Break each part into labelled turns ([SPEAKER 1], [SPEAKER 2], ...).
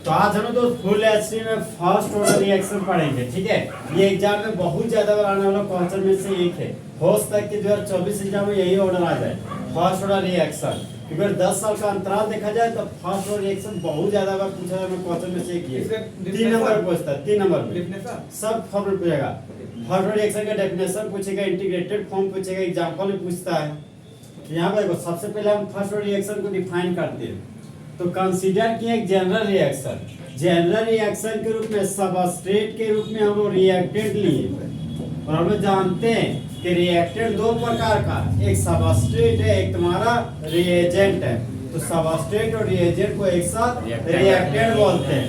[SPEAKER 1] तो आज हम लोग फुल एचडी में फर्स्ट ऑर्डर रिएक्शन पढ़ेंगे, ठीक है। ये एग्जाम में बहुत ज्यादा बार आने वाला क्वेश्चन में से एक है। हो सकता है कि 2024 एग्जाम में यही ऑर्डर आ जाए, फर्स्ट ऑर्डर रिएक्शन। क्योंकि 10 साल का अंतराल देखा जाए तो फर्स्ट ऑर्डर रिएक्शन बहुत ज्यादा बार पूछा जाए क्वेश्चन में से एक ही है। 3 नंबर पूछता है, 3 नंबर में सब फॉर्म पूछेगा। फर्स्ट ऑर्डर रिएक्शन का डेफिनेशन पूछेगा, इंटीग्रेटेड फॉर्म पूछेगा, एग्जांपल भी पूछता है। यहाँ पर देखो, सबसे पहले हम फर्स्ट ऑर्डर रिएक्शन को डिफाइन करते हैं। तो कंसीडर किए एक जनरल रिएक्शन, जनरल रिएक्शन के रूप में सबस्ट्रेट के रूप में हम लोग रिएक्टेंट लिए। और हम लोग जानते हैं कि रिएक्टेंट दो प्रकार का, एक सबस्ट्रेट है, एक तुम्हारा रिएजेंट है। तो सबस्ट्रेट और रिएजेंट को एक साथ रिएक्टेंट बोलते हैं।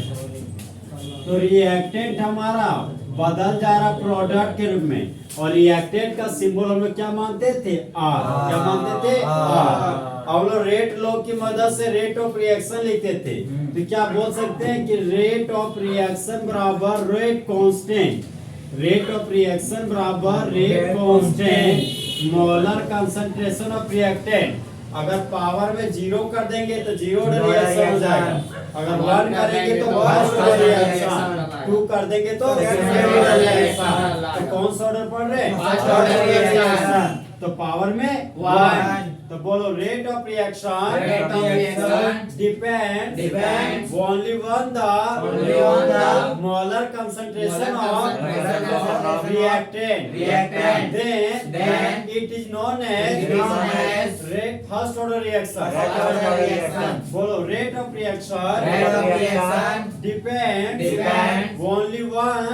[SPEAKER 1] तो रिएक्टेंट हमारा बदल जा रहा प्रोडक्ट के रूप में, और रिएक्टेंट का सिंबल हम लोग क्या मानते थे? आर। क्या मानते थे? आर। हम लोग रेट लॉ की मदद से रेट ऑफ रिएक्शन लिखते थे। तो क्या बोल सकते हैं कि रेट ऑफ रिएक्शन बराबर rate constant, rate of reaction बराबर rate constant molar concentration of reactant. अगर पावर में 0 कर देंगे तो 0 ऑर्डर रिएक्शन हो जाएगा, अगर 1 करेंगे तो 1 ऑर्डर रिएक्शन, 2 कर देंगे तो 2 ऑर्डर रिएक्शन। तो कौन सा ऑर्डर पढ़ रहे हैं? 5 ऑर्डर रिएक्शन। तो पावर में 1। तो बोलो rate of reaction depends only on the molar concentration of reactant, then it is known as rate first order reaction. बोलो rate of reaction depends only on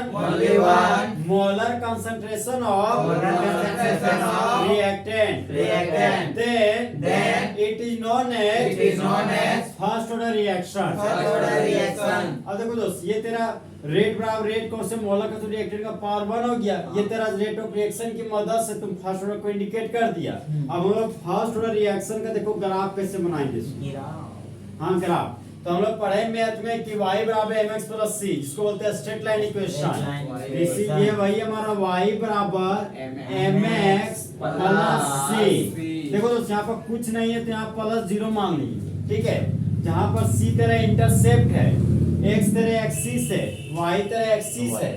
[SPEAKER 1] molar concentration of reactant, then it is known as first order reaction। अब देखो दोस्त, ये तेरा rate बराबर rate कौन से molar का, तो रिएक्टेंट का पावर 1 हो गया। ये तेरा रेट ऑफ रिएक्शन की मदद से तुम फर्स्ट ऑर्डर को इंडिकेट कर दिया। अब हम लोग फर्स्ट ऑर्डर रिएक्शन का देखो ग्राफ कैसे बनाएंगे। हाँ, ग्राफ तो हम लोग पढ़े मैथ में कि y बराबर mx प्लस c, जिसको बोलते हैं स्ट्रेट लाइन इक्वेशन। इसीलिए वही हमारा y बराबर mx प्लस c। देखो दोस्त, यहाँ पर कुछ नहीं है तो यहाँ प्लस 0 मान लीजिए, ठीक है। जहाँ पर c तेरा इंटरसेप्ट है, x तेरा एक्सिस है, y तेरा एक्सिस है।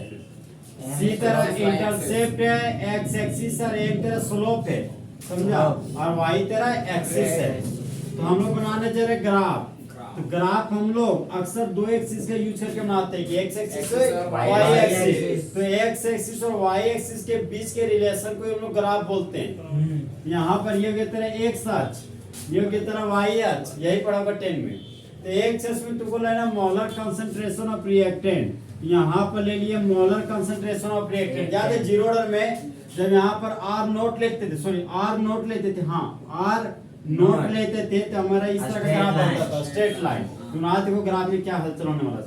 [SPEAKER 1] c तेरा इंटरसेप्ट है, x एक्सिस और m तेरा स्लोप है, समझा, और y तेरा एक्सिस है। तो हम लोग बनाने जा रहे ग्राफ। तो ग्राफ हम लोग अक्सर 2 एक्सिस का यूज करके बनाते हैं कि x एक्सिस और y एक्सिस। तो x एक्सिस और y एक्सिस के बीच के रिलेशन को हम लोग ग्राफ बोलते हैं। यहाँ पर ये की तरह x अक्ष, ये की तरह y अक्ष, यही पढ़ा होगा 10 में। तो x अक्ष में तुमको लेना मोलर कंसंट्रेशन ऑफ रिएक्टेंट। यहाँ पर ले लिए मोलर कंसंट्रेशन ऑफ रिएक्टेंट। याद है 0 ऑर्डर में जब यहाँ पर r नोट लेते थे, सॉरी r नोट लेते थे, हाँ r नोट लेते थे, तो हमारा इस तरह का ग्राफ बनता था, स्ट्रेट लाइन। तुम आज देखो ग्राफ में क्या हलचल होने वाला है।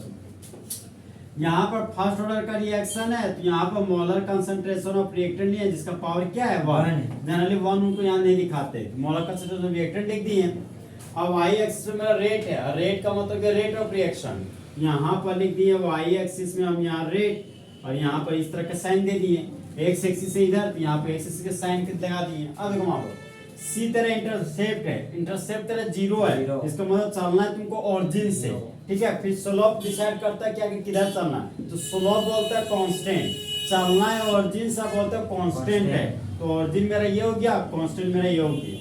[SPEAKER 1] यहाँ पर फर्स्ट ऑर्डर का रिएक्शन है, तो यहाँ पर मोलर कंसंट्रेशन ऑफ रिएक्टेंट नहीं है, जिसका पावर क्या है 1। जनरली 1 उनको यहाँ नहीं दिखाते, मोलर कंसंट्रेशन ऑफ रिएक्टेंट लिख दिए। अब y एक्सिस में मेरा रेट है, रेट का मतलब है रेट ऑफ रिएक्शन। यहाँ पर लिख दिए y एक्सिस में हम यहाँ रेट, और यहाँ पर इस तरह का साइन दे दिए। x एक्सिस से इधर, तो यहाँ पे x एक्सिस के साइन लगा दिए। अब देखो वहां पर C तेरा इंटरसेप्ट है, इंटरसेप्ट तेरा 0 है, इसका मतलब चलना है तुमको ओरिजिन से, ठीक है। फिर स्लोप डिसाइड करता है कि किधर चलना है, तो स्लोप बोलता है कांस्टेंट, चलना है ओरिजिन से बोलता है कांस्टेंट है। तो ओरिजिन मेरा ये हो गया, कांस्टेंट मेरा ये हो गया।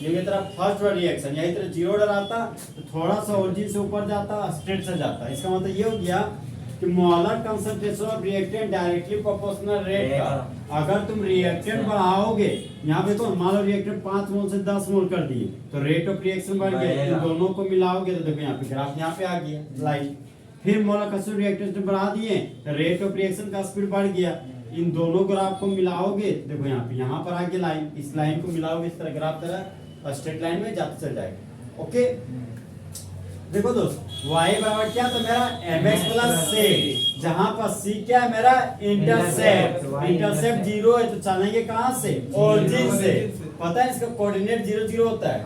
[SPEAKER 1] ये तेरा फर्स्ट ऑर्डर रिएक्शन, यही तेरा 0 ऑर्डर आता तो थोड़ा सा ओरिजिन से ऊपर जाता, स्ट्रेट से जाता। इसका मतलब ये हो गया कि molar concentration of reactant directly proportional rate का। अगर तुम रिएक्टेंट बढ़ाओगे, यहाँ पे तो मान लो रिएक्टेंट 5 मोल से 10 मोल कर दिए, तो रेट ऑफ रिएक्शन बढ़ गया। इन दोनों को मिलाओगे तो देखो यहाँ पे ग्राफ यहाँ पे आ गया लाइन। फिर मोलर कंसंट्रेशन रिएक्टेंट बढ़ा दिए तो रेट ऑफ रिएक्शन का स्पीड बढ़ गया। इन दोनों ग्राफ को मिलाओगे, देखो यहाँ पर आ गया लाइन। इस लाइन को मिलाओगे, इस तरह ग्राफ तरह स्ट्रेट लाइन में जाते चल जाएगा। ओके, देखो दोस्त, y बराबर क्या था मेरा mx प्लस c, जहां पर c क्या है मेरा इंटरसेप्ट। इंटरसेप्ट 0 है तो चलेंगे कहां से? ओरिजिन से। पता है इसका कोऑर्डिनेट 0 0 होता है,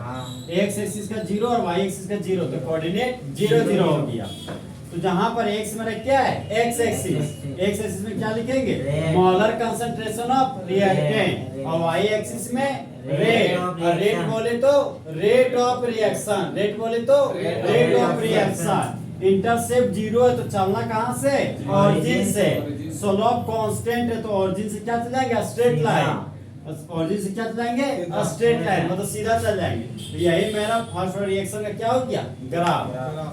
[SPEAKER 1] x एक्सिस का 0 और y एक्सिस का 0, तो कोऑर्डिनेट 0 0 हो गया। तो जहां पर x मेरा क्या है? x एक्सिस, x एक्सिस में क्या लिखेंगे? मोलर कंसंट्रेशन ऑफ रिएक्टेंट, और y एक्सिस में रेट। रेट बोले तो रेट ऑफ रिएक्शन, रेट बोले तो रेट ऑफ रिएक्शन। इंटरसेप्ट 0 है तो चलना कहाँ से, ऑरिजिन से। स्लोप कांस्टेंट है तो ऑरिजिन से क्या चलाएंगे, स्ट्रेट लाइन। ऑरिजिन से क्या चलाएंगे, स्ट्रेट लाइन, मतलब सीधा चल जाएंगे। तो यही मेरा फर्स्ट ऑर्डर रिएक्शन का क्या हो गया, ग्राफ।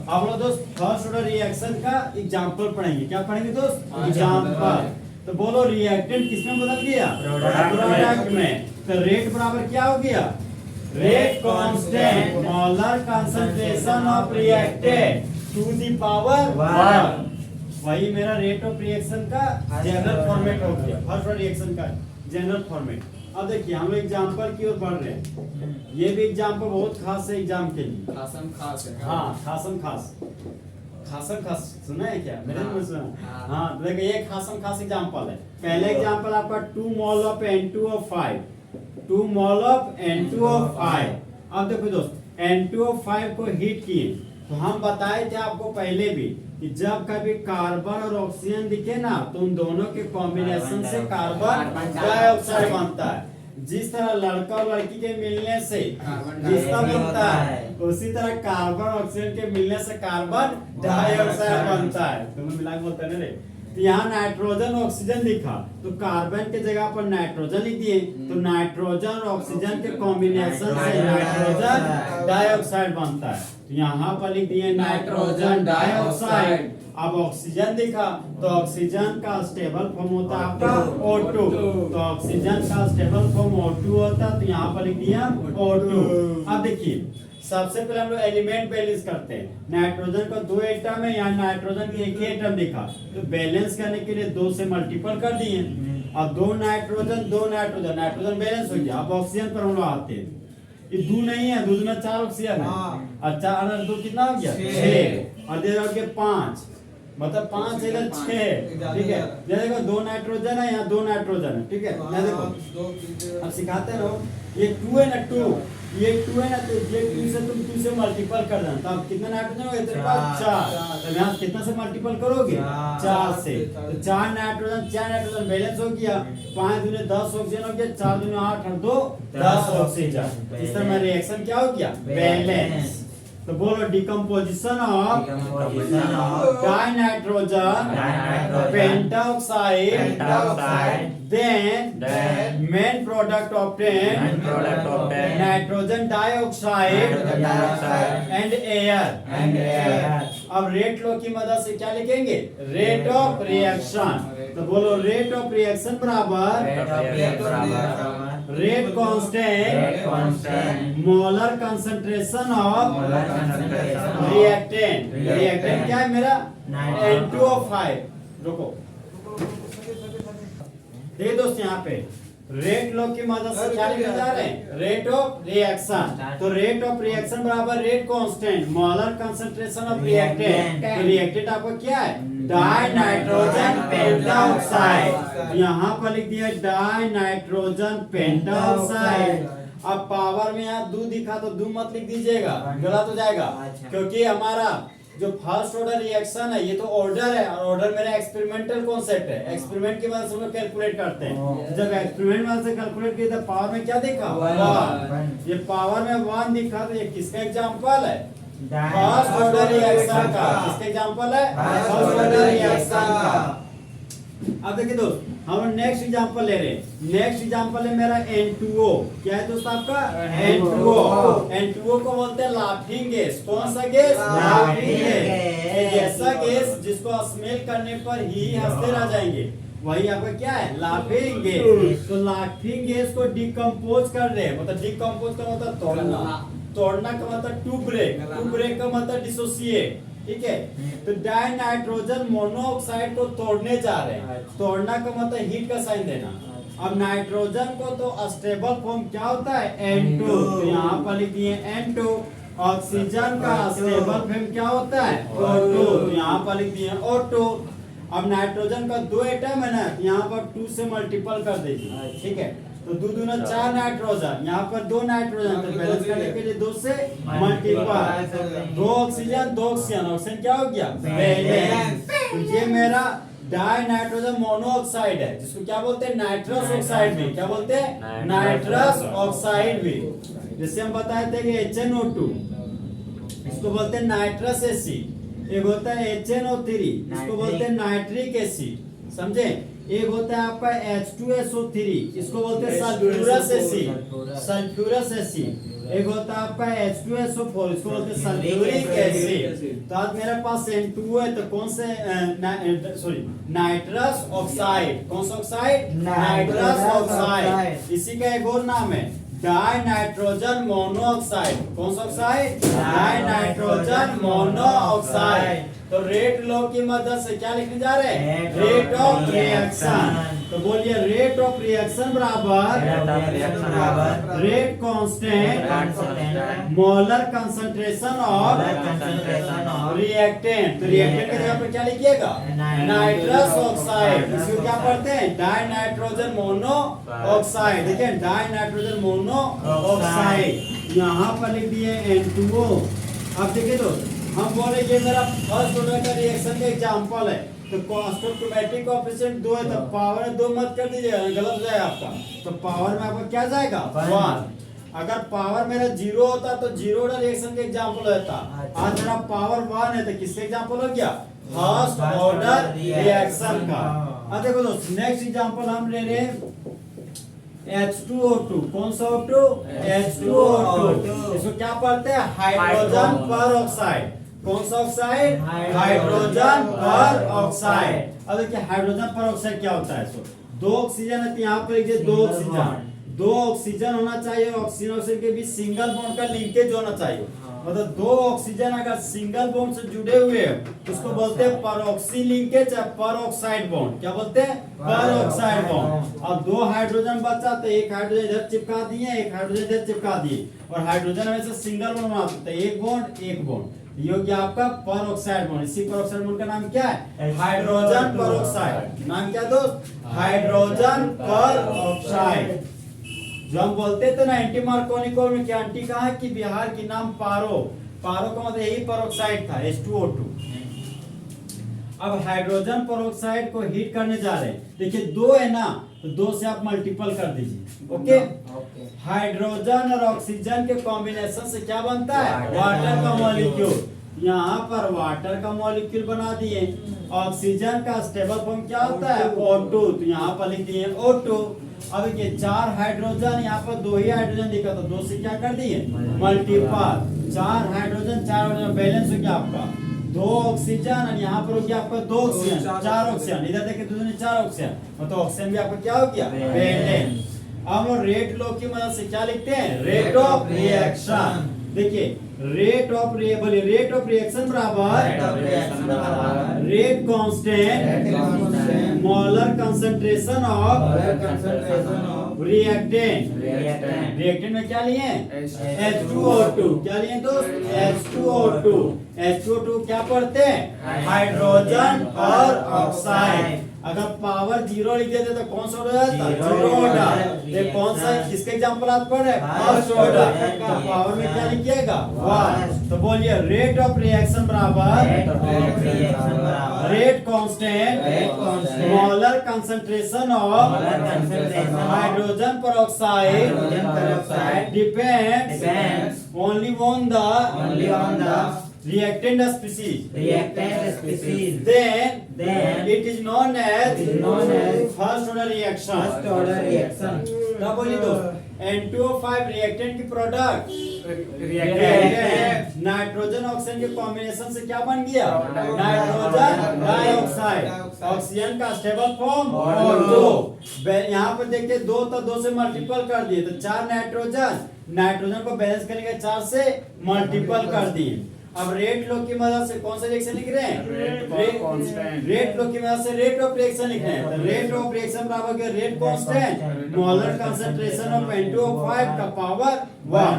[SPEAKER 1] अब लोग दोस्त फर्स्ट ऑर्डर रिएक्शन का एग्जांपल पढ़ेंगे। क्या पढ़ेंगे दोस्त, एग्जांपल। तो बोलो रिएक्टेंट किसमें बदल गया, प्रोडक्ट में। तो रेट बराबर क्या हो गया, rate constant molar concentration of reactant to the power 1। वही मेरा रेट ऑफ रिएक्शन का जनरल फॉर्मेट हो गया, फर्स्ट ऑर्डर रिएक्शन का जनरल फॉर्मेट। अब देखिए हम एग्जांपल की ओर बढ़ रहे हैं। ये भी एग्जांपल बहुत खास है एग्जाम के लिए,
[SPEAKER 2] खासम खास है।
[SPEAKER 1] हाँ खासम खास, खासम खास सुना है क्या, मेरे में सुना। हाँ देखिए ये खासम खास एग्जांपल है। पहले एग्जांपल आपका 2 mole of N2O5, 2 mole of N2O5। अब देखो दोस्त N2O5 को हीट किए तो हम बताए थे आपको पहले भी कि जब कभी कार्बन और ऑक्सीजन दिखे ना तो उन दोनों के कॉम्बिनेशन से कार्बन डाइऑक्साइड बनता है। जिस तरह लड़का और लड़की के मिलने से रिश्ता बनता है, उसी तरह कार्बन ऑक्सीजन के मिलने से कार्बन डाइऑक्साइड बनता है। दोनों मिला के बोलते हैं ना रे। तो यहाँ नाइट्रोजन ऑक्सीजन लिखा तो कार्बन के जगह पर नाइट्रोजन लिख दिए, तो नाइट्रोजन और ऑक्सीजन के कॉम्बिनेशन से नाइट्रोजन डाइऑक्साइड बनता है। तो यहाँ पर लिख दिए नाइट्रोजन डाइऑक्साइड। अब ऑक्सीजन दिखा तो ऑक्सीजन का स्टेबल फॉर्म होता है आपका O2, तो ऑक्सीजन का स्टेबल फॉर्म O2 होता है, तो यहाँ पर लिख दिया O2। अब देखिए सबसे पहले हम लोग एलिमेंट बैलेंस करते हैं। नाइट्रोजन का 2 एटम है, यहाँ नाइट्रोजन की एक ही एटम दिखा तो बैलेंस करने के लिए 2 से मल्टीपल कर दिए। अब 2 नाइट्रोजन, 2 नाइट्रोजन, नाइट्रोजन बैलेंस हो गया। अब ऑक्सीजन पर हम लोग आते हैं। ये 2 नहीं है, 2 में 4 ऑक्सीजन है। अच्छा और 2 कितना हो गया, 6 और दे रहा 5, मतलब 5 से 6, ठीक है। ये देखो 2 नाइट्रोजन है, यहाँ 2 नाइट्रोजन है, ठीक है। ये देखो अब सिखाते हैं लोग, ये 2 है ना 2, ये 2 है ना तो ये 2 से तुम 2 से मल्टीपल कर देना, तब कितना नाइट्रोजन होगा तेरे पास 4। तो यहाँ कितना से मल्टीपल करोगे, 4 से। तो 4 नाइट्रोजन बैलेंस हो गया। 5 दूनी 10 ऑक्सीजन हो गया, 4 दूनी 8 और 2 10 ऑक्सीजन। इस तरह मेरा रिएक्शन क्या हो गया, बैलेंस। तो बोलो decomposition of dinitrogen pentoxide then main product obtain nitrogen dioxide and air. अब रेट लॉ की मदद से क्या लिखेंगे, रेट ऑफ रिएक्शन। तो बोलो रेट ऑफ रिएक्शन बराबर rate constant molar concentration of reactant. Reactant क्या है मेरा, N2O5। रुको देखिए दोस्त यहाँ पे रेट लॉ की मदद से क्या लिखे जा रहे हैं, रेट ऑफ रिएक्शन। तो रेट ऑफ रिएक्शन बराबर rate constant molar concentration of reactant. तो रिएक्टेंट आपको क्या है, डाइनाइट्रोजन पेंटाऑक्साइड। यहाँ पर लिख दिया डाइनाइट्रोजन पेंटाऑक्साइड। अब पावर में यहाँ 2 दिखा तो 2 मत लिख दीजिएगा, गलत हो जाएगा। क्योंकि हमारा जो फर्स्ट ऑर्डर रिएक्शन है ये तो ऑर्डर है, और ऑर्डर मेरा एक्सपेरिमेंटल कॉन्सेप्ट है। एक्सपेरिमेंट की मदद से हम लोग कैलकुलेट करते हैं। जब एक्सपेरिमेंट मदद से कैलकुलेट किया तो पावर में क्या देखा, 1। ये पावर में 1 दिखा तो ये किसका एग्जांपल है, फर्स्ट ऑर्डर रिएक्शन का। किसका एग्जांपल है, फर्स्ट ऑर्डर रिएक्शन का। अब देखिए दोस्त हम नेक्स्ट एग्जांपल ले रहे हैं। नेक्स्ट एग्जांपल है मेरा N2O। क्या है दोस्त आपका, N2O। N2O को बोलते हैं लाफिंग गैस। कौन सा गैस, लाफिंग गैस। एक ऐसा गैस जिसको स्मेल करने पर ही हंसते रह जाएंगे, वही आपका क्या है, लाफिंग गैस। तो लाफिंग गैस को डिकम्पोज कर रहे हैं, मतलब डिकम्पोज का मतलब तोड़ना, तोड़ना का मतलब टू ब्रेक, टू ब्रेक का मतलब डिसोसिएट, ठीक है। तो डाइनाइट्रोजन मोनोऑक्साइड को तोड़ने जा रहे हैं। तोड़ना का मतलब हीट का साइन देना। अब नाइट्रोजन को तो स्टेबल फॉर्म क्या होता है, N2। तो यहाँ पर लिख दिए N2। ऑक्सीजन का स्टेबल फॉर्म क्या होता है, O2। तो यहाँ पर लिख दिए O2। अब नाइट्रोजन का 2 एटम है ना, यहाँ पर 2 से मल्टीपल कर दीजिए, ठीक है। तो 2 दूना 4 नाइट्रोजन, यहाँ पर 2 नाइट्रोजन, तो बैलेंस करने के लिए 2 से मल्टीपल। 2 ऑक्सीजन, 2 ऑक्सीजन, ऑक्सीजन क्या हो गया, बैलेंस। तो ये मेरा डाइनाइट्रोजन मोनोऑक्साइड है, जिसको क्या बोलते हैं, नाइट्रस ऑक्साइड भी। क्या बोलते हैं, नाइट्रस ऑक्साइड भी। जैसे हम बताए थे कि HNO2 इसको बोलते हैं नाइट्रस एसिड, एक होता है HNO3, इसको बोलते हैं नाइट्रिक एसिड, समझे। एक होता है आपका H2SO3, इसको बोलते हैं सल्फ्यूरस एसिड, सल्फ्यूरस एसिड। एक होता है आपका H2SO4, इसको बोलते हैं सल्फ्यूरिक एसिड। तो आज मेरे पास N2O है, तो कौन से नाइट्रस ऑक्साइड, कौन सा ऑक्साइड, नाइट्रस ऑक्साइड। इसी का एक और नाम है डाई नाइट्रोजन मोनोऑक्साइड, कौन सा ऑक्साइड, डाई नाइट्रोजन मोनोऑक्साइड। तो रेट लॉ की मदद से क्या लिखने जा रहे हैं, रेट ऑफ रिएक्शन। तो बोलिए रेट ऑफ रिएक्शन बराबर rate constant molar concentration of reactant. तो रिएक्टेंट की जगह पर क्या लिखिएगा, नाइट्रस ऑक्साइड। इसको क्या पढ़ते हैं, डाई नाइट्रोजन मोनो ऑक्साइड। देखिए डाई नाइट्रोजन मोनो ऑक्साइड, यहाँ पर लिख दिए N2O। अब देखिए तो हम बोले ये मेरा फर्स्ट ऑर्डर का रिएक्शन का एग्जांपल है, तो स्टोइकोमेट्रिक कोएफिशिएंट 2 है, तो पावर 2 मत कर दीजिएगा, गलत हो जाएगा आपका। तो पावर में आपका क्या जाएगा 1। अगर पावर मेरा 0 होता तो 0 ऑर्डर रिएक्शन का एग्जांपल होता। आज मेरा पावर 1 है, तो किसका एग्जांपल हो गया, फर्स्ट ऑर्डर रिएक्शन का। अब देखो दोस्तों नेक्स्ट एग्जांपल हम ले रहे हैं H2O2, कौन सा O2, H2O2। इसको क्या पढ़ते हैं, हाइड्रोजन पर ऑक्साइड, कौन सा ऑक्साइड, हाइड्रोजन पर ऑक्साइड। अब देखिए हाइड्रोजन पर ऑक्साइड क्या होता है, दो ऑक्सीजन है, यहाँ पर लिखिए दो ऑक्सीजन होना चाहिए, ऑक्सीजन ऑक्सीजन के बीच सिंगल बॉन्ड का लिंकेज होना चाहिए। मतलब दो ऑक्सीजन अगर सिंगल बॉन्ड से जुड़े हुए हैं उसको बोलते हैं परऑक्सी लिंकेज या परऑक्साइड बॉन्ड। क्या बोलते हैं, परऑक्साइड बॉन्ड। अब दो हाइड्रोजन बचा तो एक हाइड्रोजन इधर चिपका दिए, एक हाइड्रोजन इधर चिपका दिए, और हाइड्रोजन हमेशा सिंगल बॉन्ड बनाते हैं, एक बॉन्ड एक बॉन्ड। ये हो गया आपका परऑक्साइड बॉन्ड। इसी परऑक्साइड बॉन्ड का नाम क्या है, हाइड्रोजन परऑक्साइड। नाम क्या दोस्त, हाइड्रोजन परऑक्साइड। जो हम बोलते थे ना एंटी मार्कोनिको में, क्या एंटी कहा कि बिहार की नाम पारो, पारो का मतलब यही परऑक्साइड था H2O2। अब हाइड्रोजन परऑक्साइड को हीट करने जा रहे हैं। देखिए दो है ना, तो दो से आप मल्टीपल कर दीजिए, ओके। हाइड्रोजन और ऑक्सीजन के कॉम्बिनेशन से क्या बनता है, वाटर का मॉलिक्यूल। यहाँ पर वाटर का मॉलिक्यूल बना दिए। ऑक्सीजन का स्टेबल फॉर्म क्या होता है, O2, तो यहाँ पर लिख दिए O2। अब ये 4 हाइड्रोजन, यहाँ पर 2 ही हाइड्रोजन दिखा, तो 2 से क्या कर दिए मल्टीपल। 4 हाइड्रोजन 4 हाइड्रोजन बैलेंस हो गया आपका। 2 ऑक्सीजन और यहाँ पर हो गया आपका 2 ऑक्सीजन, 4 ऑक्सीजन। इधर देखिए 2 ने 4 ऑक्सीजन, मतलब ऑक्सीजन भी आपका क्या हो गया, बैलेंस। अब लोग रेट लॉ की मदद से क्या लिखते हैं, रेट ऑफ रिएक्शन। देखिए रेट ऑफ रिएक्शन बराबर rate constant molar concentration of reactant. Reactant में क्या लिए, H2O2। क्या लिए दोस्त, H2O2। H2O2 क्या पढ़ते हैं, हाइड्रोजन और ऑक्साइड। अगर पावर 0 लिख देते तो कौन सा ऑर्डर था, 0 ऑर्डर। ये कौन सा किसके एग्जांपल आप पढ़ रहे हैं, फर्स्ट ऑर्डर। तो पावर में क्या लिखिएगा 1। तो बोलिए रेट ऑफ रिएक्शन बराबर rate constant molar concentration of hydrogen peroxide depends only on the reactant species. Then it is known as first order reaction. क्या बोली दो, N2O5 रिएक्टेंट की प्रोडक्ट नाइट्रोजन ऑक्सीजन के कॉम्बिनेशन से क्या बन गया, नाइट्रोजन डाइऑक्साइड। ऑक्सीजन का स्टेबल फॉर्म O2। यहाँ पर देखिए 2 तो 2 से मल्टीपल कर दिए, तो 4 नाइट्रोजन को बैलेंस करेंगे 4 से मल्टीपल कर दिए। अब रेट लॉ की मदद से कौन सा रिएक्शन लिख रहे हैं, रेट लॉ की मदद से रेट ऑफ रिएक्शन लिख रहे हैं। तो रेट ऑफ रिएक्शन बराबर के rate constant molar concentration of N2O5 का पावर 1।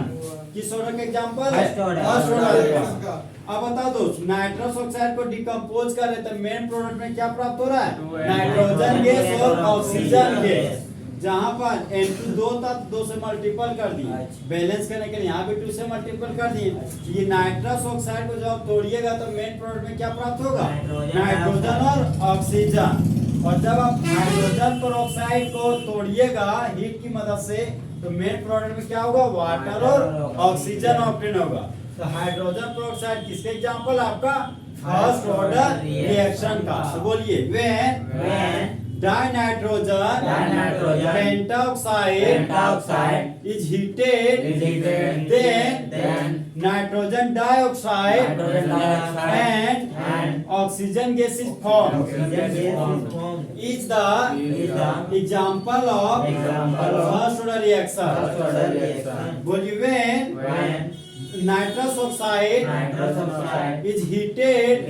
[SPEAKER 1] किस ऑर्डर का एग्जांपल है, फर्स्ट ऑर्डर का। अब बता दो नाइट्रस ऑक्साइड को डिकम्पोज करें तो मेन प्रोडक्ट में क्या प्राप्त हो रहा है, नाइट्रोजन गैस और ऑक्सीजन गैस। जहाँ पर N2 था 2 से मल्टीपल कर दिए, बैलेंस करने के लिए यहाँ भी 2 से मल्टीपल कर दिए। ये नाइट्रस ऑक्साइड को जब आप तोड़िएगा तो मेन प्रोडक्ट में क्या प्राप्त होगा, नाइट्रोजन और ऑक्सीजन। और जब आप हाइड्रोजन परऑक्साइड को तोड़िएगा हीट की मदद से तो मेन प्रोडक्ट में क्या होगा, वाटर और ऑक्सीजन ऑब्टेन होगा। तो हाइड्रोजन परऑक्साइड किसके एग्जांपल आपका, फर्स्ट ऑर्डर रिएक्शन का। तो बोलिए when dinitrogen pentoxide is heated then nitrogen dioxide and oxygen gas is formed is the example of first order reaction. बोलिए when nitrous oxide is heated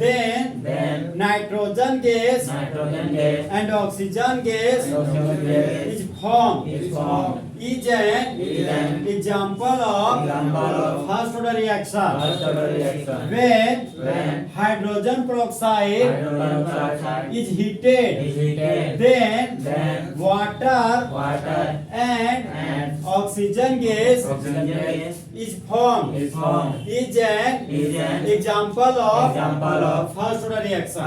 [SPEAKER 1] then nitrogen gas and oxygen gas is formed is an example of first order reaction when hydrogen peroxide is heated then water and oxygen gas is formed is an example of first order reaction.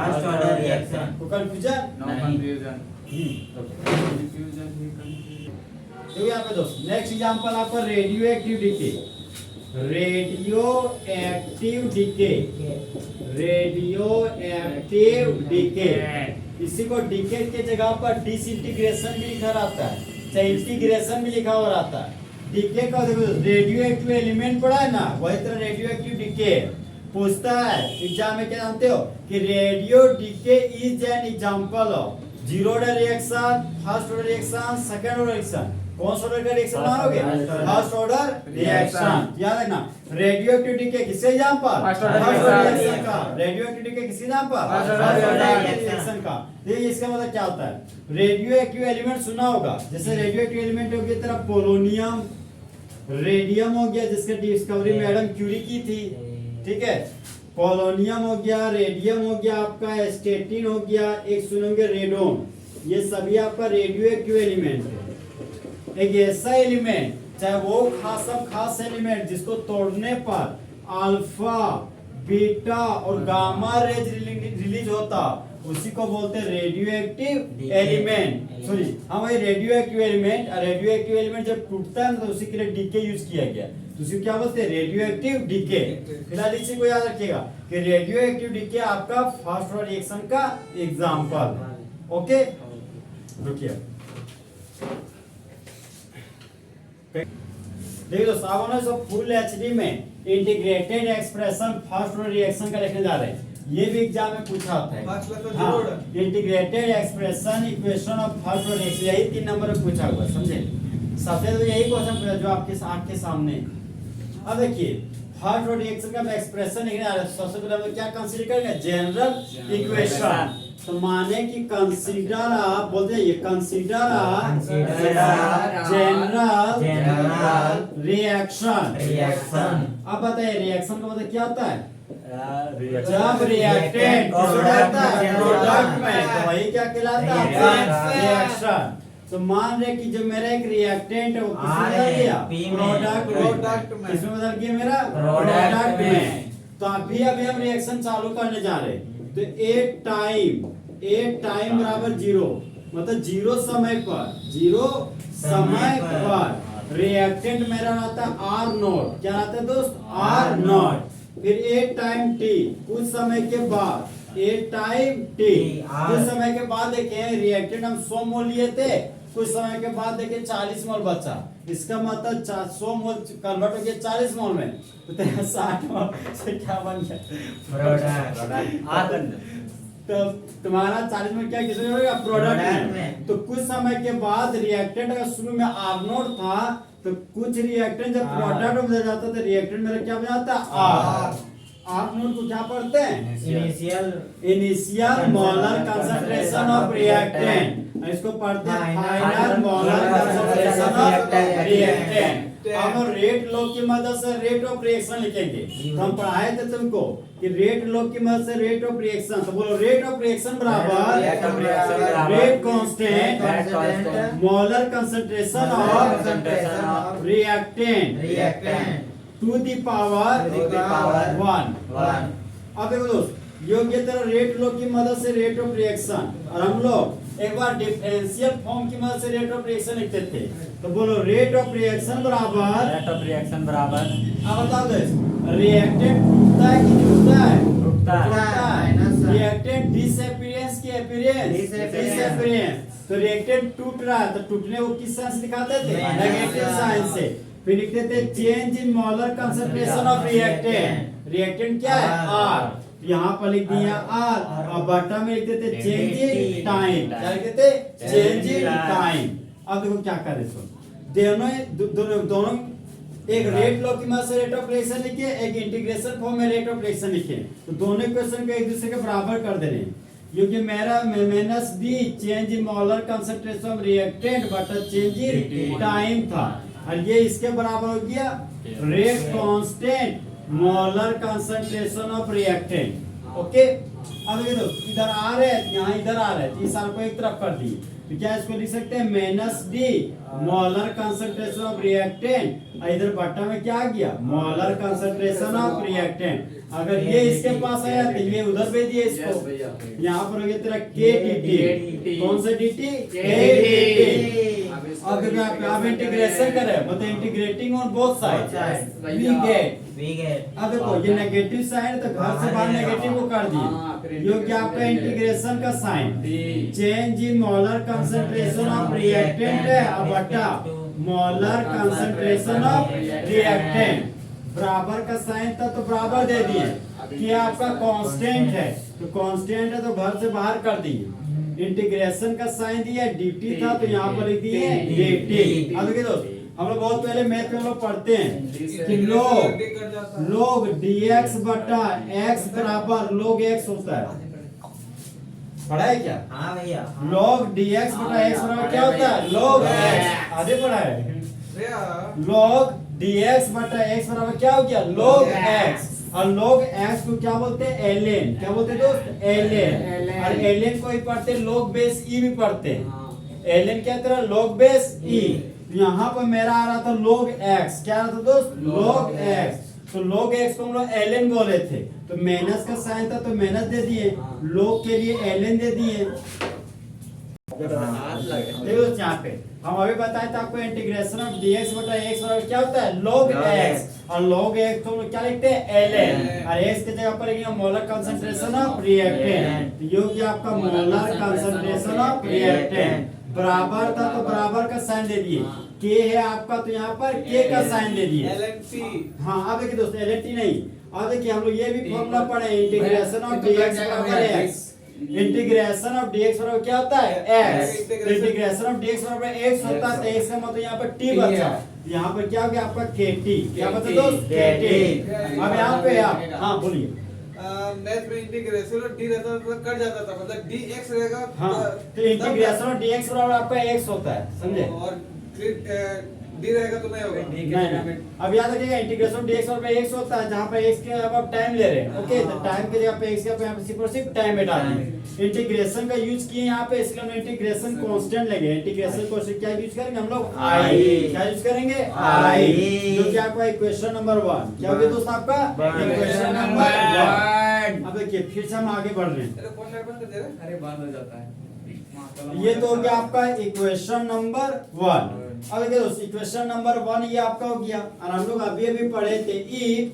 [SPEAKER 1] तो confusion?
[SPEAKER 2] No confusion.
[SPEAKER 1] देखिए यहाँ पे दोस्त next example आपका radio active DK. इसी को DK के जगह पर डिसइंटीग्रेशन भी लिखा रहता है, चाहे इंटीग्रेशन भी लिखा हुआ रहता है। डीके का देखो रेडियो एक्टिव एलिमेंट पढ़ा है ना, वही तरह रेडियो एक्टिव डीके पूछता है एग्जाम में। क्या जानते हो कि radio decay is an example of zero order reaction, first order reaction, second order reaction. कौन सा ऑर्डर का रिएक्शन मानोगे? First order reaction. याद रखना रेडियो एक्टिव डीके किससे एग्जांपल? फर्स्ट ऑर्डर रिएक्शन का। रेडियो एक्टिव डीके किससे एग्जांपल? फर्स्ट ऑर्डर रिएक्शन का। देखिए इसका मतलब क्या होता है, रेडियो एक्टिव एलिमेंट सुना होगा, जैसे रेडियो एक्टिव एलिमेंट हो गया तेरा पोलोनियम, रेडियम हो गया जिसकी डिस्कवरी मैडम क्यूरी की थी, ठीक है। पोलोनियम हो गया, रेडियम हो गया, आपका स्टेटिन हो गया, एक सुनोगे रेडोन, ये सभी आपका रेडियो एक्टिव एलिमेंट है। एक ऐसा एलिमेंट चाहे वो खास एलिमेंट जिसको तोड़ने पर अल्फा, बीटा और गामा रेज रिलीज होता, उसी को बोलते हैं रेडियो एक्टिव एलिमेंट। सॉरी हाँ भाई radio active element. Radio active element जब टूटता है ना तो उसी के लिए डीके यूज किया गया, तो उसी क्या बोलते हैं? Radioactive decay. फिलहाल इसी को याद रखिएगा कि रेडियो एक्टिव डीके आपका फर्स्ट ऑर्डर रिएक्शन का एग्जांपल। ओके रुकिए देखिए दोस्तों अब हम सब फुल एचडी में integrated expression first order reaction का लिखने जा रहे हैं। ये भी एग्जाम में पूछा होता है। हाँ, integrated expression equation of first order reaction, यही 3 नंबर में पूछा हुआ, समझे? सबसे तो यही क्वेश्चन पूछा जो आपके आंख के सामने। अब देखिए फर्स्ट ऑर्डर रिएक्शन का एक्सप्रेशन लिखने आ रहा है, सबसे पहले हम क्या कंसीडर करेंगे? General equation. तो माने कि कंसीडर आप बोलते हैं ये कंसीडर जनरल रिएक्शन। अब बताइए रिएक्शन का मतलब क्या होता है? जब रिएक्टेंट प्रोडक्ट में, तो वही क्या कहलाता है? रिएक्शन। तो मान रहे कि जो मेरा एक रिएक्टेंट है वो किसमें बदल गया? प्रोडक्ट में। किसमें बदल गया? मेरा प्रोडक्ट में। तो अभी हम रिएक्शन चालू करने जा रहे हैं। तो ए टाइम बराबर 0, मतलब 0 समय पर रिएक्टेंट मेरा रहता है आर नॉट। क्या रहता है दोस्त? R naught. फिर ए टाइम टी, कुछ समय के बाद ए टाइम टी, कुछ समय के बाद देखे रिएक्टेंट हम 100 मोल लिए थे, कुछ समय के बाद देखे 40 मोल बचा। इसका मतलब 100 मोल कन्वर्ट हो गया 40 मोल में, तो तेरा 60 मोल से क्या बन गया? तो तुम्हारा 40 में क्या किसमें होगा? प्रोडक्ट में। तो कुछ समय के बाद रिएक्टेंट अगर शुरू में आर नॉट था, तो कुछ रिएक्टेंट जब प्रोडक्ट में बदल जाता है तो रिएक्टेंट मेरा क्या बन जाता है? आर नॉट को क्या पढ़ते हैं? Initial molar concentration of reactant. इसको पढ़ते हैं final molar concentration of reactant. अब रेट लॉ की मदद से रेट ऑफ रिएक्शन लिखेंगे। तो हम पढ़ाए थे तुमको कि रेट लॉ की मदद से रेट ऑफ रिएक्शन, तो बोलो रेट ऑफ रिएक्शन बराबर rate constant molar concentration of reactant to the power 1। अब देखो दोस्त ये हो गया तेरा रेट लॉ की मदद से रेट ऑफ रिएक्शन, और हम लोग एक बार डिफरेंशियल फॉर्म की मदद से रेट ऑफ रिएक्शन लिखते थे। तो बोलो रेट ऑफ रिएक्शन बराबर
[SPEAKER 3] बराबर
[SPEAKER 1] अब बता दो रिएक्टेंट टूटता है कि नहीं टूटता है?
[SPEAKER 2] छूटता है।
[SPEAKER 1] रिएक्टेंट डिसअपीयरेंस की अपीयरेंस। तो रिएक्टेंट टूट रहा है तो टूटने को किस साइन से दिखाते थे? नेगेटिव साइन से। फिर लिखते थे change in molar concentration of reactant. Reactant क्या है? R। यहाँ पर लिख दिया R और बॉटम में लिखते थे चेंज इन टाइम। क्या लिखते थे? Change in time. अब देखो क्या करे सो दोनों एक रेट लॉ की मदद से रेट ऑफ रिएक्शन लिखे, एक इंटीग्रेशन फॉर्म में रेट ऑफ रिएक्शन लिखे। तो दोनों इक्वेशन को एक दूसरे के बराबर कर दे रहे हैं, क्योंकि मेरा minus D change in molar concentration of reactant बटा चेंज इन टाइम था, और ये इसके बराबर हो गया rate constant molar concentration of reactant. Okay, अब ये दोस्त इधर आ रहे हैं, यहाँ इधर आ रहे हैं, इस सार को एक तरफ कर दिए तो क्या इसको लिख सकते हैं minus D molar concentration of reactant, इधर बट्टा में क्या आ गया? Molar concentration of reactant. अगर ये इसके पास आया तो ये उधर भेज दिए इसको, यहाँ पर हो गया तेरा के डी। कौन सा डी टी? के। अब इंटीग्रेशन करें मतलब integrating on both side we get. अब देखो ये नेगेटिव साइन तो घर से बाहर नेगेटिव को कर दिए, ये क्या आपका इंटीग्रेशन का sign change in molar concentration of reactant है अब बटा मोलर कंसंट्रेशन ऑफ रिएक्टेंट। बराबर का साइन था तो बराबर दे दिए कि आपका कांस्टेंट है तो कांस्टेंट है तो घर से बाहर कर दिए। इंटीग्रेशन का साइन दिया dt था तो यहाँ पर लिख दिए dt। अब देखिए दोस्त हम लोग बहुत पहले मैथ में लोग पढ़ते हैं कि log dx बटा x बराबर log x होता है। पढ़ा है क्या?
[SPEAKER 2] हाँ भैया।
[SPEAKER 1] log dx बटा x बराबर क्या होता है? log x। आगे पढ़ा है log dx बटा x बराबर क्या हो गया? log x। और log x को क्या बोलते हैं? ln। क्या बोलते हैं दोस्त? ln। और ln को ही पढ़ते हैं log बेस e भी पढ़ते हैं। ln क्या तेरा? log base e। यहाँ पर मेरा आ रहा था log x, क्या आ रहा था दोस्त? log x। तो log x को हम लोग ln बोले थे तो माइनस का साइन था तो माइनस दे दिए, log के लिए ln दे दिए। देखो यहाँ पे हम अभी बताए थे आपको इंटीग्रेशन ऑफ dx बटा x बराबर क्या होता है? log x। और log x तो क्या लिखते हैं? ln। और x के जगह पर लिखेंगे मोलर कंसंट्रेशन ऑफ रिएक्टेंट। ये हो गया आपका मोलर कंसंट्रेशन ऑफ रिएक्टेंट। बराबर था तो बराबर का साइन दे दिए, k है आपका तो यहाँ पर k का साइन दे दिए। हाँ अब देखिए दोस्तों LNT नहीं, अब देखिए हम लोग ये भी फॉर्मूला पढ़े इंटीग्रेशन ऑफ dx बराबर x। इंटीग्रेशन ऑफ dx बराबर क्या होता है? x। इंटीग्रेशन ऑफ dx बराबर x होता है तो x का मतलब यहाँ पर t बचा, यहाँ पर क्या हो गया आपका kt। क्या बचा दोस्त? kt। अब यहाँ पे आप हाँ बोलिए।
[SPEAKER 3] मैथ में इंटीग्रेशन और डी रहता तो कट जाता था, मतलब dx रहेगा।
[SPEAKER 1] हाँ तो इंटीग्रेशन और dx बराबर आपका x होता है, समझे? और
[SPEAKER 3] फिर डी रहेगा तो नहीं होगा।
[SPEAKER 1] नहीं अब याद रखिएगा इंटीग्रेशन dx बराबर x होता है जहाँ पर x के अब आप टाइम ले रहे हैं। ओके तो टाइम के जगह पे x का यहाँ पे सिर्फ टाइम बैठा दिए। इंटीग्रेशन का यूज किए यहाँ पे, इसलिए हम इंटीग्रेशन कांस्टेंट लेंगे। इंटीग्रेशन कांस्टेंट क्या यूज करेंगे हम लोग? i। क्या यूज करेंगे? i, जो कि आपका इक्वेशन नंबर 1। क्या होगा दोस्त आपका? Equation number 1। अब देखिए फिर से हम आगे बढ़ रहे हैं।
[SPEAKER 3] अरे बंद हो जाता है।
[SPEAKER 1] ये तो हो गया आपका इक्वेशन नंबर 1। अब देखिए दोस्त इक्वेशन नंबर 1 ये आपका हो गया, और हम लोग अभी अभी पढ़े थे इफ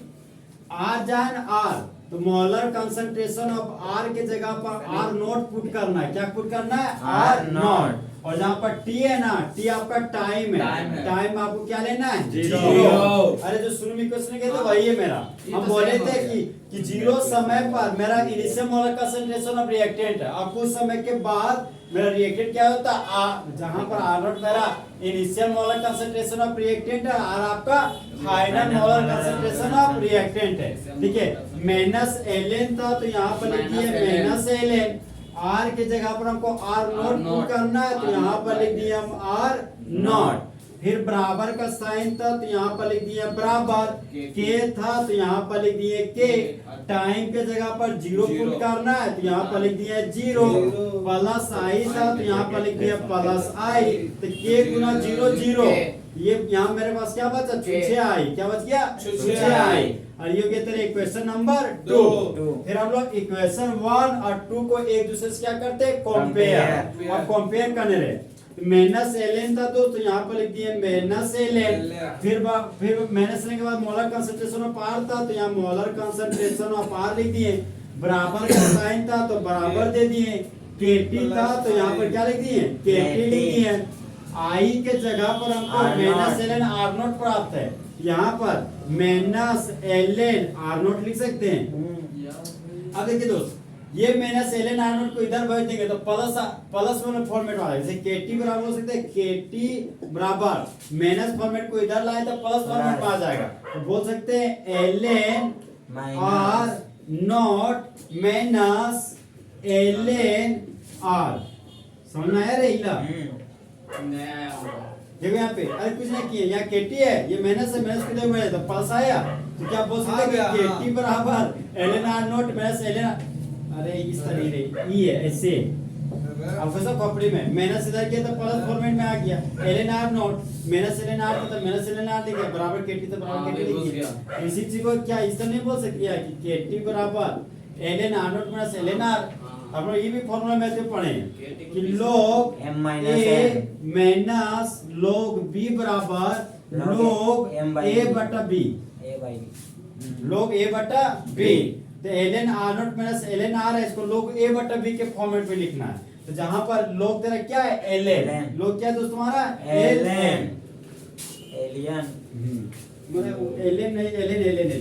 [SPEAKER 1] r जान r तो मोलर कंसंट्रेशन ऑफ r के जगह पर r नॉट पुट करना है। क्या पुट करना है? r not. और जहाँ पर t है ना, t आपका टाइम है, टाइम आपको क्या लेना है? 0। अरे जो शुरू में क्वेश्चन किया था वही है मेरा। हम बोले थे कि 0 समय पर मेरा initial molar concentration of reactant है और कुछ समय के बाद मेरा रिएक्टेंट क्या होता है? जहाँ पर r नॉट मेरा initial molar concentration of reactant है और आपका final molar concentration of reactant है। ठीक है, माइनस ln था तो यहाँ पर लिखिए माइनस ln। r के जगह पर हमको r नॉट पुट करना है तो यहाँ पर लिख दिया हम r नॉट। फिर बराबर का साइन था तो यहाँ पर लिख दिया बराबर, k था तो यहाँ पर लिख दिए k। टाइम के जगह पर 0 पुट करना है तो यहाँ पर लिख दिया 0। प्लस i था तो यहाँ पर लिख दिया प्लस i। तो k गुना 0 0। ये यहाँ मेरे पास क्या बचा? छुछे i। क्या बच गया? छुछे i। और ये क्या तेरे इक्वेशन नंबर 2। फिर हम लोग इक्वेशन 1 और 2 को एक दूसरे से क्या करते हैं? कंपेयर। और कंपेयर करने रहे माइनस ln था तो यहाँ पर लिख दिए माइनस ln। फिर माइनस ln के बाद मोलर कंसंट्रेशन ऑफ r था तो यहाँ मोलर कंसंट्रेशन ऑफ r लिख दिए। बराबर का साइन था तो बराबर दे दिए, केटी था तो यहाँ पर क्या लिख दिए, केटी लिख दिए। आई के जगह पर हमको minus L N R naught प्राप्त है, यहाँ पर minus L N R naught लिख सकते हैं। अब देखिए दोस्त, ये minus L N R naught को इधर भेज देंगे तो प्लस प्लस वाला फॉर्मेट वाला, जैसे केटी बराबर हो सकता है केटी बराबर माइनस फॉर्मेट को इधर लाए तो प्लस फॉर्मेट में आ जाएगा, तो बोल सकते हैं L N R naught minus L N R. समझ में आया रहीला? देखो यहाँ पे अरे कुछ नहीं किए, यहाँ केटी है, ये माइनस है, माइनस किधर में तो प्लस आया, तो क्या बोल सकते हैं कि केटी बराबर L N R naught minus L N, अरे इस तरह ई है ऐसे, अब कैसा खोपड़ी में माइनस इधर किया तो प्लस फॉर्मेट में आ गया, L N R naught minus L N R तो माइनस एल एन आर लिख गया, बराबर केटी तो बराबर केटी लिख गया। इसी चीज को क्या इस तरह नहीं बोल सकती है कि केटी बराबर L N R naught minus L N R. हम लोग ये भी फॉर्मूला में से पढ़े कि log a minus log b बराबर log a बटा b, log a बटा b। तो ln r not minus ln r है, इसको log a बटा b के फॉर्मेट में लिखना है। तो जहां पर log तेरा क्या है ln, log क्या है दोस्त तुम्हारा ln, ln नहीं ln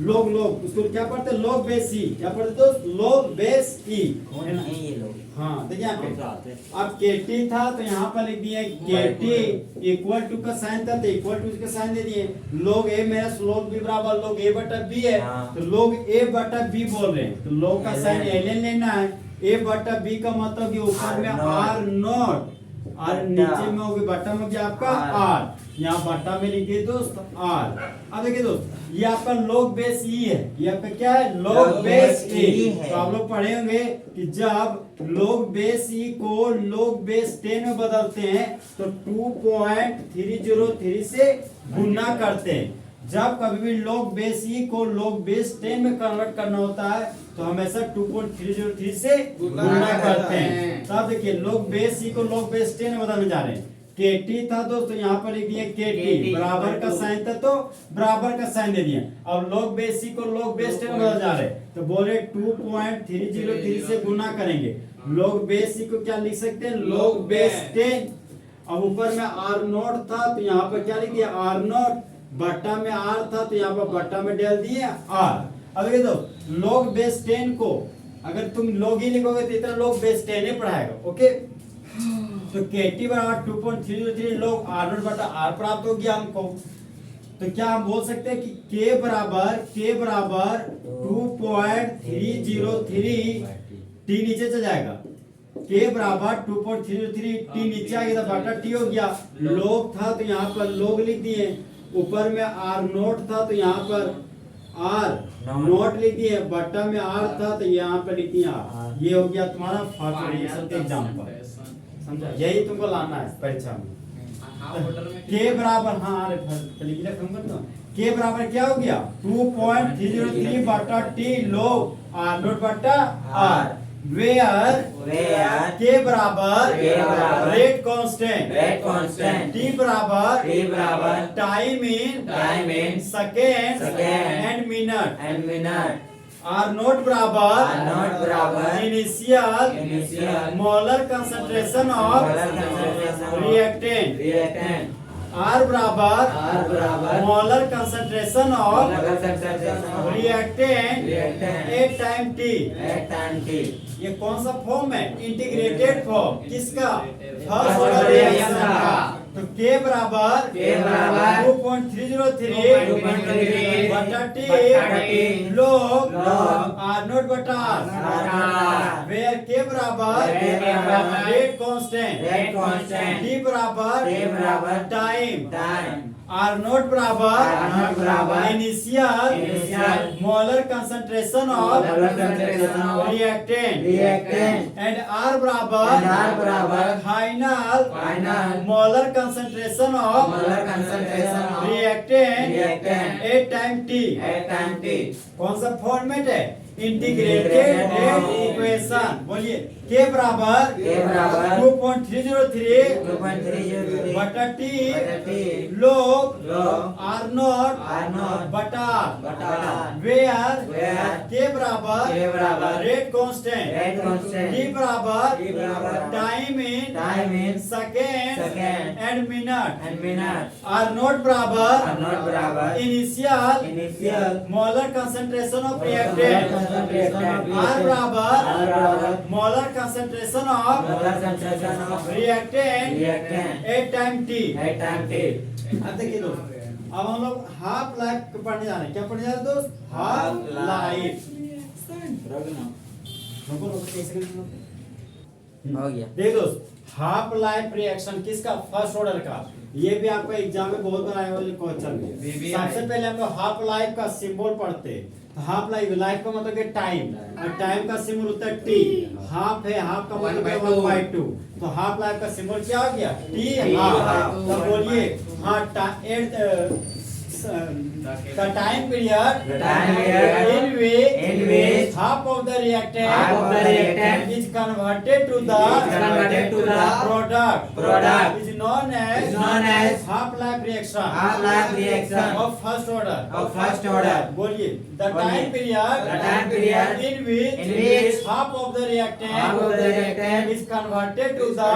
[SPEAKER 1] log log उसको क्या पढ़ते हैं log बेस e, क्या पढ़ते दोस्त log बेस e है ना। हाँ देखिए यहाँ पे अब kt था तो यहाँ पर लिख दिए kt इक्वल टू का साइन था तो इक्वल टू का साइन दे दिए, log a minus log b बराबर log a बटा b है, तो log a बटा b बोल रहे हैं तो log का साइन ln लेना है, a बटा b का मतलब कि ऊपर में r नॉट और नीचे में होगी बटा में क्या आपका r, यहाँ बटा में लिखिए दोस्त r। अब देखिए दोस्त ये आपका log बेस e है, ये आपका क्या है log बेस e। तो आप लोग पढ़े होंगे कि जब log बेस e को log बेस 10 में बदलते हैं तो 2.303 से गुना करते हैं। जब कभी भी log बेस e को log बेस 10 में कन्वर्ट करना होता है तो हमेशा 2.303 से गुना करते हैं। तब देखिए log बेस e को log बेस 10 में बदलने जा रहे हैं, केटी था दोस्तों यहाँ पर लिख दिए केटी बराबर का साइन था तो बराबर का साइन दे दिए। अब log बेस e को log बेस 10 में बदल जा रहे तो बोले 2.303 से गुना करेंगे, log बेस e को क्या लिख सकते हैं log बेस 10। अब ऊपर में r नॉट था तो यहाँ पर क्या लिख दिया r नॉट, बटा में r था तो यहाँ पर बटा में डाल दिए r। अब देखो तो log बेस 10 को अगर तुम log ही लिखोगे तो इतना log बेस 10 ही पढ़ाएगा, ओके। तो kt बराबर 2.303 log r नॉट बटा r प्राप्त हो गया हमको। तो क्या हम बोल सकते हैं कि k बराबर 2.303 t नीचे चला जाएगा, k बराबर 2.303 t नीचे आ गया तो बटा t हो गया। log था तो यहाँ पर log लिख दिए, ऊपर में r नोट था तो यहाँ पर r नोट लिख दिए, बटा में r था तो यहाँ पर लिख दिया r। ये हो गया तुम्हारा फर्स्ट रिएक्शन का एग्जांपल, समझा? यही तुमको लाना है परीक्षा में। के बराबर हाँ अरे के बराबर क्या हो गया 2.303 बटा टी log r नोट बटा r, वेयर के बराबर रेट कांस्टेंट, टी बराबर time in second and minute, R nought बराबर initial molar concentration of reactant, R बराबर molar concentration of reactant at time T. ये कौन सा फॉर्म है integrated form, किसका फर्स्ट ऑर्डर रिएक्शन का। तो K बराबर 2.303 बटा T log R नोट बटा R, where K बराबर रेट कांस्टेंट, T बराबर टाइम, R नोट बराबर initial molar concentration of reactant and R बराबर final molar concentration of reactant at time T. कौन सा फॉर्मेट है इंटीग्रेटेड रेट इक्वेशन। बोलिए के बराबर 2.303 बटा टी log आर नॉट बटा वेयर के बराबर रेट कांस्टेंट टी बराबर time in second and minute R nought बराबर initial molar concentration of reactant R बराबर molar concentration of reactant at time T. अब देखिए दोस्त, अब हम लोग हाफ लाइफ पढ़ने जा रहे हैं। क्या पढ़ने जा रहे हैं दोस्त? Half life.
[SPEAKER 2] हो गया।
[SPEAKER 1] देख दोस्त, हाफ लाइफ रिएक्शन किसका? फर्स्ट ऑर्डर का। ये भी आपका एग्जाम में बहुत बार आया हुआ क्वेश्चन में। सबसे पहले हम लोग हाफ लाइफ का सिंबल पढ़ते हैं। हाफ लाइफ का मतलब है टाइम, और टाइम का सिंबल होता है टी। हाफ है, हाफ का मतलब है 1/2। तो हाफ लाइफ का सिंबल क्या हो गया? T half. तो बोलिए हाँ, the time period in which half of the reactant is converted to the product is known as half life reaction of first order। बोलिए the time period in which half of the reactant is converted to the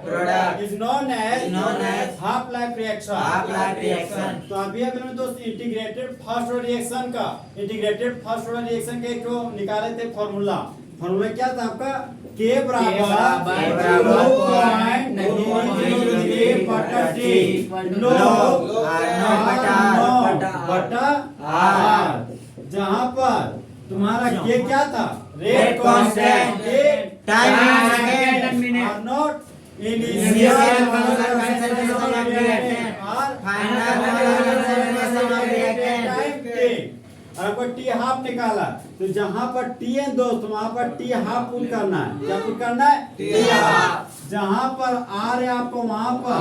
[SPEAKER 1] product is known as half life reaction। तो अभी अपने दोस्त integrated first order reaction के एक निकाले थे formula क्या था आपका? के बराबर 2.303 बटा टी log बटा आर, जहां पर तुम्हारा के क्या था? Rate constant,
[SPEAKER 2] time in second and minute
[SPEAKER 1] R naught initial आपको टी हाफ निकाला, तो जहां पर टी है दोस्त वहां पर टी हाफ पुट करना है। क्या पुट करना है? T half. जहां पर आर है आपको वहां पर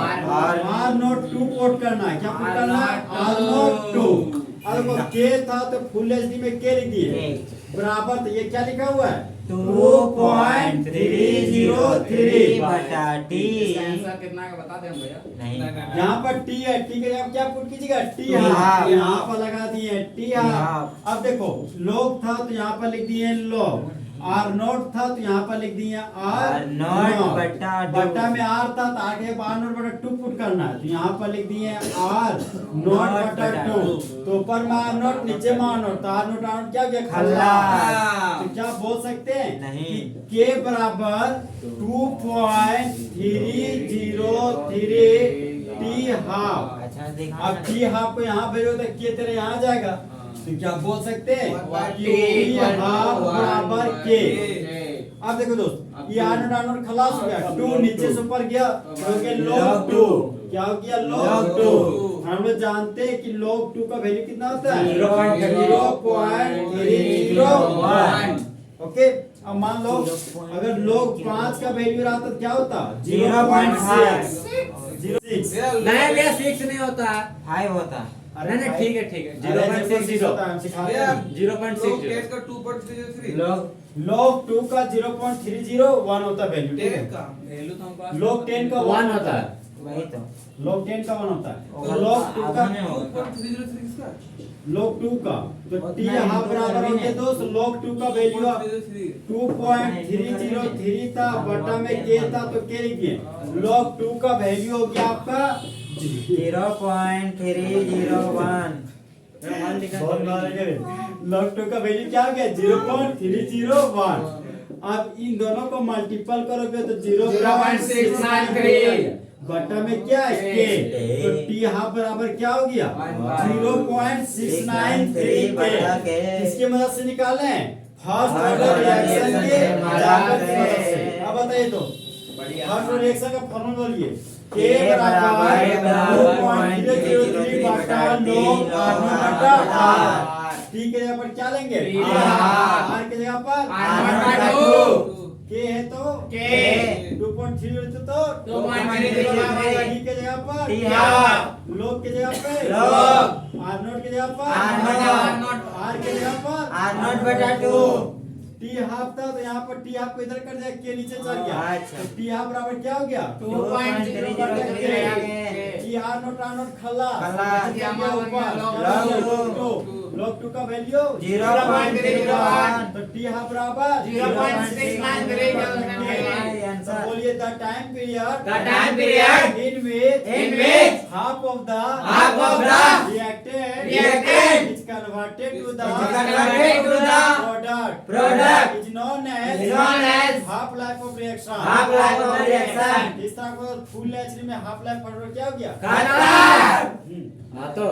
[SPEAKER 1] आर नोट 2 पुट करना है। क्या पुट करना है? R naught 2। अगर के था तो फुल एचडी में के लिख दिए बराबर, तो ये क्या लिखा हुआ है? 2.303
[SPEAKER 2] बटा टी।
[SPEAKER 3] कितना का बता दें भैया?
[SPEAKER 2] नहीं,
[SPEAKER 1] यहाँ पर टी है, टी के जगह क्या पुट कीजिएगा? T half. यहाँ पर लगा दिए टी हाफ। अब देखो लोग था तो यहाँ पर लिख दिए लोग, आर नोट था तो यहाँ पर लिख दिए आर नोट बट्टा में आर था तो आगे आर नोट बटा 2 पुट करना है, तो यहाँ पर लिख दिए आर नोट बटा 2। तो ऊपर में आर नोट, नीचे में आर नोट, तो आर नोट क्या गया? खल्लास। तो क्या बोल सकते हैं?
[SPEAKER 2] नहीं।
[SPEAKER 1] के बराबर 2.303 टी हाफ।
[SPEAKER 2] अच्छा देखा।
[SPEAKER 1] अब टी हाफ को यहाँ भेजो तो के तेरे यहाँ जाएगा, तो क्या बोल सकते हैं? टी हाफ बराबर के। अब देखो दोस्त, ये आर नोट खलास हो गया, 2 नीचे से ऊपर गया तो log 2। क्या हो गया? log 2। हम लोग जानते हैं कि log 2 का वैल्यू कितना होता है? 0.301। ओके, अब मान लो अगर log 5 का वैल्यू रहा तो क्या होता? 0.6।
[SPEAKER 3] नहीं भैया 6 नहीं होता,
[SPEAKER 2] 5 होता।
[SPEAKER 3] नहीं ठीक है 0.6
[SPEAKER 1] होता है, हम सिखाते हैं।
[SPEAKER 3] 0.6 का 2.303
[SPEAKER 1] log 2 का 0.301 होता है वैल्यू।
[SPEAKER 3] 10 का वैल्यू तो हमको
[SPEAKER 1] log 10 का 1 होता है।
[SPEAKER 2] वही तो।
[SPEAKER 1] log 10 का 1 होता है। तो log 2 का
[SPEAKER 3] 2.303 का
[SPEAKER 1] log 2 का तो टी हाफ बराबर हो गया दोस्त log 2 का वैल्यू 2.303 था, बटा में के था तो के लिखिए। log 2 का वैल्यू हो गया आपका
[SPEAKER 2] 0.301।
[SPEAKER 1] log 2 का वैल्यू क्या हो गया? 0.301। अब इन दोनों को मल्टीपल करोगे तो 0.693 बटा में क्या है? के। तो टी हाफ बराबर क्या हो गया? 0.693 के। इसकी मदद से निकाले फर्स्ट ऑर्डर रिएक्शन के मदद से। अब बताइए तो फर्स्ट ऑर्डर रिएक्शन का फॉर्मूला बोलिए। के बराबर 2.303 बटा log r बटा r। टी के जगह पर क्या लेंगे? आर के जगह पर के है तो के 2.3 तो 2.3 टी के जगह पर log के जगह पे log आर नॉट की जगह पर
[SPEAKER 2] R0
[SPEAKER 1] आर की जगह पर
[SPEAKER 2] R0 बटा 2
[SPEAKER 1] टी हाफ था तो यहाँ पर टी हाफ को इधर कर दिया के नीचे चल गया
[SPEAKER 2] अच्छा।
[SPEAKER 1] तो टी हाफ बराबर क्या हो गया
[SPEAKER 2] 2.003
[SPEAKER 1] टी आर नॉट खला
[SPEAKER 2] खला।
[SPEAKER 1] नीचे चल गया ऊपर
[SPEAKER 2] log 2
[SPEAKER 1] log 2 का वैल्यू
[SPEAKER 2] 0.01
[SPEAKER 1] तो टी हाफ बराबर
[SPEAKER 2] 0.69
[SPEAKER 1] तो बोलिए the time period
[SPEAKER 4] The time period
[SPEAKER 1] in which half of the reactant is converted to the product is known as half life of reaction
[SPEAKER 2] Half-life of reaction।
[SPEAKER 1] इस तरह को full HD में half life क्या हो गया
[SPEAKER 2] खत्म।
[SPEAKER 1] हम्म।
[SPEAKER 4] हाँ तो